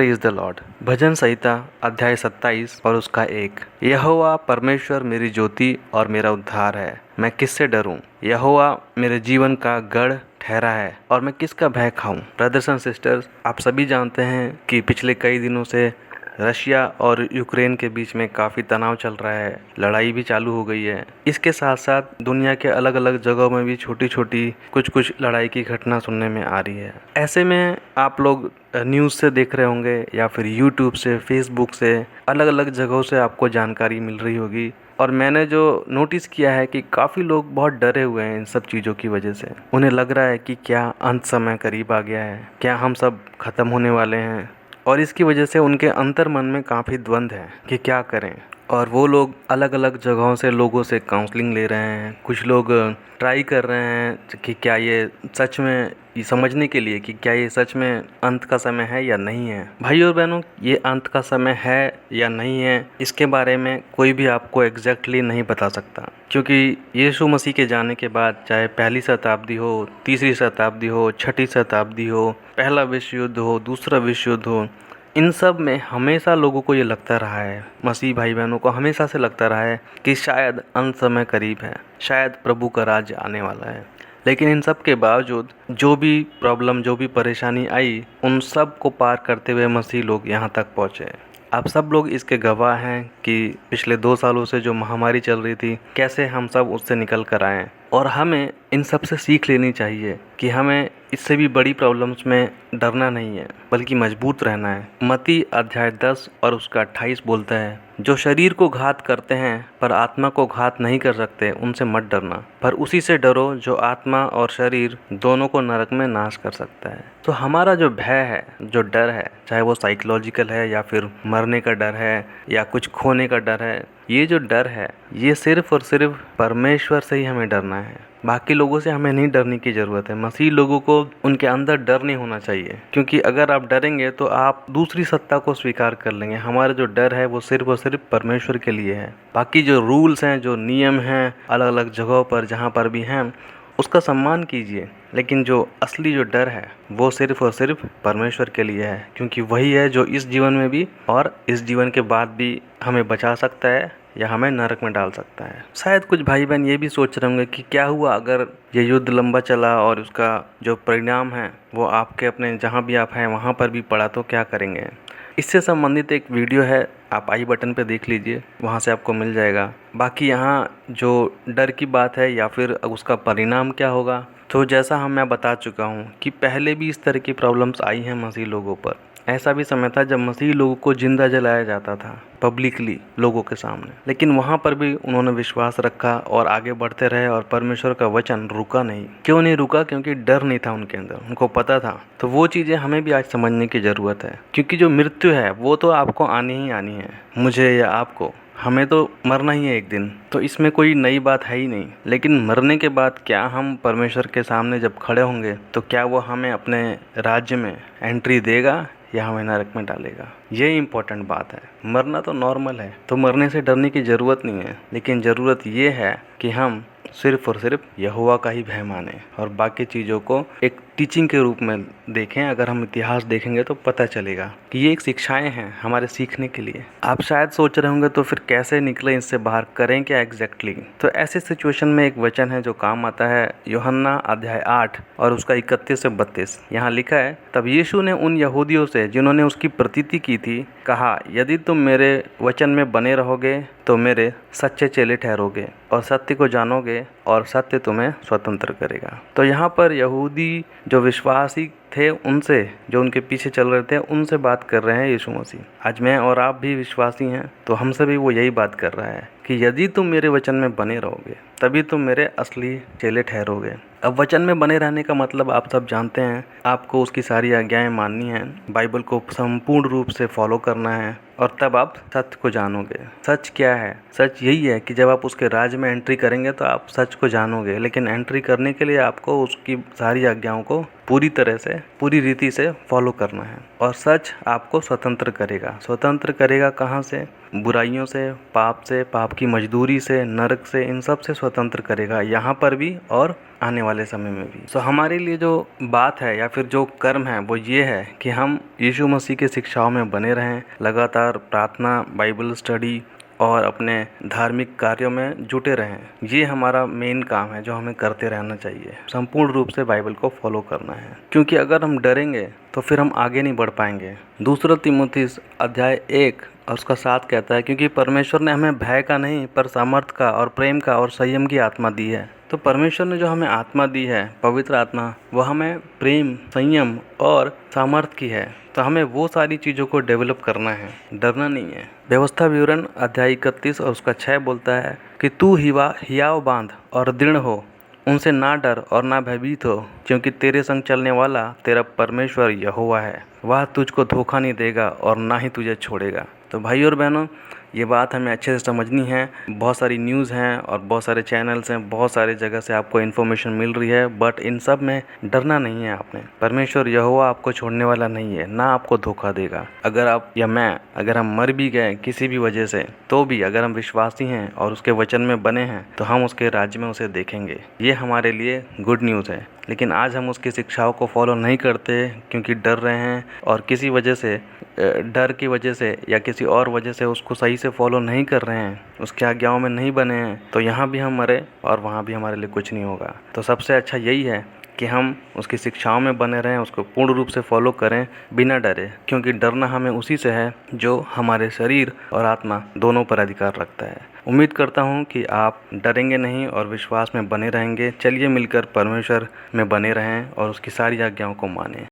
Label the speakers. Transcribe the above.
Speaker 1: Praise the lord. भजन संहिता अध्याय 27 और उसका 1। यहोवा परमेश्वर मेरी ज्योति और मेरा उद्धार है, मैं किससे डरूं। यहोवा मेरे जीवन का गढ़ ठहरा है और मैं किसका भय खाऊं। ब्रदर्स एंड सिस्टर्स, आप सभी जानते हैं कि पिछले कई दिनों से रशिया और यूक्रेन के बीच में काफ़ी तनाव चल रहा है, लड़ाई भी चालू हो गई है। इसके साथ साथ दुनिया के अलग अलग जगहों में भी छोटी छोटी कुछ लड़ाई की घटना सुनने में आ रही है। ऐसे में आप लोग न्यूज़ से देख रहे होंगे या फिर यूट्यूब से, फेसबुक से, अलग अलग जगहों से आपको जानकारी मिल रही होगी। और मैंने जो नोटिस किया है कि काफ़ी लोग बहुत डरे हुए हैं इन सब चीज़ों की वजह से। उन्हें लग रहा है कि क्या अंत समय करीब आ गया है, क्या हम सब ख़त्म होने वाले हैं। और इसकी वजह से उनके अंतर मन में काफ़ी द्वंद्व है कि क्या करें। और वो लोग अलग अलग जगहों से लोगों से काउंसलिंग ले रहे हैं। कुछ लोग ट्राई कर रहे हैं कि क्या ये सच में, ये समझने के लिए कि क्या ये सच में अंत का समय है या नहीं है। भाइयों और बहनों, ये अंत का समय है या नहीं है, इसके बारे में कोई भी आपको एग्जैक्टली नहीं बता सकता, क्योंकि यीशु मसीह के जाने के बाद चाहे पहली शताब्दी हो, तीसरी शताब्दी हो, छठी शताब्दी हो, पहला विश्व युद्ध हो, दूसरा विश्व युद्ध हो, इन सब में हमेशा लोगों को ये लगता रहा है, मसीह भाई बहनों को हमेशा से लगता रहा है कि शायद अंत समय करीब है, शायद प्रभु का राज्य आने वाला है। लेकिन इन सब के बावजूद जो भी प्रॉब्लम, जो भी परेशानी आई, उन सब को पार करते हुए मसीह लोग यहाँ तक पहुँचे। आप सब लोग इसके गवाह हैं कि पिछले 2 सालों से जो महामारी चल रही थी, कैसे हम सब उससे निकल कर आए। और हमें इन सब से सीख लेनी चाहिए कि हमें इससे भी बड़ी प्रॉब्लम्स में डरना नहीं है, बल्कि मजबूत रहना है। मत्ती अध्याय 10 और उसका 28 बोलता है, जो शरीर को घात करते हैं पर आत्मा को घात नहीं कर सकते, उनसे मत डरना, पर उसी से डरो जो आत्मा और शरीर दोनों को नरक में नाश कर सकता है। तो हमारा जो भय है, जो डर है, चाहे वो साइकोलॉजिकल है या फिर मरने का डर है या कुछ खोने का डर है, ये जो डर है ये सिर्फ और सिर्फ परमेश्वर से ही हमें डरना है। बाकी लोगों से हमें नहीं डरने की ज़रूरत है। मसीह लोगों को उनके अंदर डर नहीं होना चाहिए, क्योंकि अगर आप डरेंगे तो आप दूसरी सत्ता को स्वीकार कर लेंगे। हमारा जो डर है वो सिर्फ और सिर्फ परमेश्वर के लिए है। बाकी जो रूल्स हैं, जो नियम हैं अलग अलग जगहों पर जहाँ पर भी हैं, उसका सम्मान कीजिए, लेकिन जो असली जो डर है वो सिर्फ और सिर्फ परमेश्वर के लिए है, क्योंकि वही है जो इस जीवन में भी और इस जीवन के बाद भी हमें बचा सकता है या हमें नरक में डाल सकता है। शायद कुछ भाई बहन ये भी सोच रहे होंगे कि क्या हुआ अगर ये युद्ध लंबा चला और उसका जो परिणाम है वो आपके अपने जहाँ भी आप हैं वहाँ पर भी पड़ा, तो क्या करेंगे। इससे संबंधित एक वीडियो है, आप आई बटन पे देख लीजिए, वहाँ से आपको मिल जाएगा। बाकी यहाँ जो डर की बात है या फिर उसका परिणाम क्या होगा, तो जैसा मैं बता चुका हूँ कि पहले भी इस तरह की प्रॉब्लम्स आई हैं मसीह लोगों पर। ऐसा भी समय था जब मसीह लोगों को जिंदा जलाया जाता था पब्लिकली लोगों के सामने, लेकिन वहाँ पर भी उन्होंने विश्वास रखा और आगे बढ़ते रहे और परमेश्वर का वचन रुका नहीं। क्यों नहीं रुका? क्योंकि डर नहीं था उनके अंदर, उनको पता था। तो वो चीज़ें हमें भी आज समझने की ज़रूरत है, क्योंकि जो मृत्यु है वो तो आपको आनी ही आनी है, मुझे या आपको, हमें तो मरना ही है एक दिन। तो इसमें कोई नई बात है ही नहीं। लेकिन मरने के बाद क्या हम परमेश्वर के सामने जब खड़े होंगे तो क्या वो हमें अपने राज्य में एंट्री देगा या हमें नरक में डालेगा, ये इम्पोर्टेंट बात है। मरना तो नॉर्मल है, तो मरने से डरने की ज़रूरत नहीं है, लेकिन ज़रूरत ये है कि हम सिर्फ और सिर्फ यहोवा का ही भय माने और बाकी चीज़ों को एक टीचिंग के रूप में देखें। अगर हम इतिहास देखेंगे तो पता चलेगा कि ये एक शिक्षाएं हैं हमारे सीखने के लिए। आप शायद सोच रहे होंगे तो फिर कैसे निकले इससे बाहर, करें क्या एग्जैक्टली। तो ऐसे सिचुएशन में एक वचन है जो काम आता है, यूहन्ना अध्याय 8 और उसका 31 से 32। यहाँ लिखा है, तब यीशु ने उन यहूदियों से जिन्होंने उसकी प्रतीति की थी कहा, यदि तुम मेरे वचन में बने रहोगे तो मेरे सच्चे चेले ठहरोगे और सत्य को जानोगे और सत्य तुम्हें स्वतंत्र करेगा। तो यहाँ पर यहूदी जो विश्वासी थे, उनसे, जो उनके पीछे चल रहे थे, उनसे बात कर रहे हैं यीशु मसीह। आज मैं और आप भी विश्वासी हैं, तो हमसे भी वो यही बात कर रहा है कि यदि तुम मेरे वचन में बने रहोगे तभी तुम मेरे असली चेले ठहरोगे। अब वचन में बने रहने का मतलब आप सब जानते हैं, आपको उसकी सारी आज्ञाएं माननी है, बाइबल को संपूर्ण रूप से फॉलो करना है और तब आप सत्य को जानोगे। सच क्या है? सच यही है कि जब आप उसके राज्य में एंट्री करेंगे तो आप सच को जानोगे, लेकिन एंट्री करने के लिए आपको उसकी सारी आज्ञाओं को पूरी तरह से, पूरी रीति से फॉलो करना है। और सच आपको स्वतंत्र करेगा। स्वतंत्र करेगा कहाँ से? बुराइयों से, पाप की मजदूरी से, नरक से, इन सब से स्वतंत्र करेगा, यहाँ पर भी और आने वाले समय में भी। तो हमारे लिए जो बात है या फिर जो कर्म है वो ये है कि हम यीशु मसीह की शिक्षाओं में बने रहें, लगातार प्रार्थना, बाइबल स्टडी और अपने धार्मिक कार्यों में जुटे रहें। ये हमारा मेन काम है जो हमें करते रहना चाहिए। संपूर्ण रूप से बाइबल को फॉलो करना है, क्योंकि अगर हम डरेंगे तो फिर हम आगे नहीं बढ़ पाएंगे। दूसरा तीमुथियुस अध्याय 1 और उसका 7 कहता है, क्योंकि परमेश्वर ने हमें भय का नहीं पर सामर्थ का और प्रेम का और संयम की आत्मा दी है। तो परमेश्वर ने जो हमें आत्मा दी है, पवित्र आत्मा, वह हमें प्रेम, संयम और सामर्थ की है। तो हमें वो सारी चीज़ों को डेवलप करना है, डरना नहीं है। व्यवस्था विवरण अध्याय 31 और उसका 6 बोलता है कि तू हियाव बांध और दृढ़ हो, उनसे ना डर और ना भयभीत हो, क्योंकि तेरे संग चलने वाला तेरा परमेश्वर यहोवा है। वह तुझको धोखा नहीं देगा और ना ही तुझे छोड़ेगा। तो भाई और बहनों, ये बात हमें अच्छे से समझनी है। बहुत सारी न्यूज़ हैं और बहुत सारे चैनल्स हैं, बहुत सारे जगह से आपको इन्फॉर्मेशन मिल रही है, बट इन सब में डरना नहीं है आपने। परमेश्वर यहोवा आपको छोड़ने वाला नहीं है, ना आपको धोखा देगा। अगर आप या मैं, अगर हम मर भी गए किसी भी वजह से, तो भी अगर हम विश्वासी हैं और उसके वचन में बने हैं तो हम उसके राज्य में उसे देखेंगे। ये हमारे लिए गुड न्यूज़ है। लेकिन आज हम उसकी शिक्षाओं को फॉलो नहीं करते क्योंकि डर रहे हैं और किसी वजह से, डर की वजह से या किसी और वजह से उसको सही से फॉलो नहीं कर रहे हैं, उसकी आज्ञाओं में नहीं बने हैं, तो यहाँ भी हम मरे और वहाँ भी हमारे लिए कुछ नहीं होगा। तो सबसे अच्छा यही है कि हम उसकी शिक्षाओं में बने रहें, उसको पूर्ण रूप से फॉलो करें बिना डरे, क्योंकि डरना हमें उसी से है जो हमारे शरीर और आत्मा दोनों पर अधिकार रखता है। उम्मीद करता हूँ कि आप डरेंगे नहीं और विश्वास में बने रहेंगे। चलिए मिलकर परमेश्वर में बने रहें और उसकी सारी आज्ञाओं को मानें।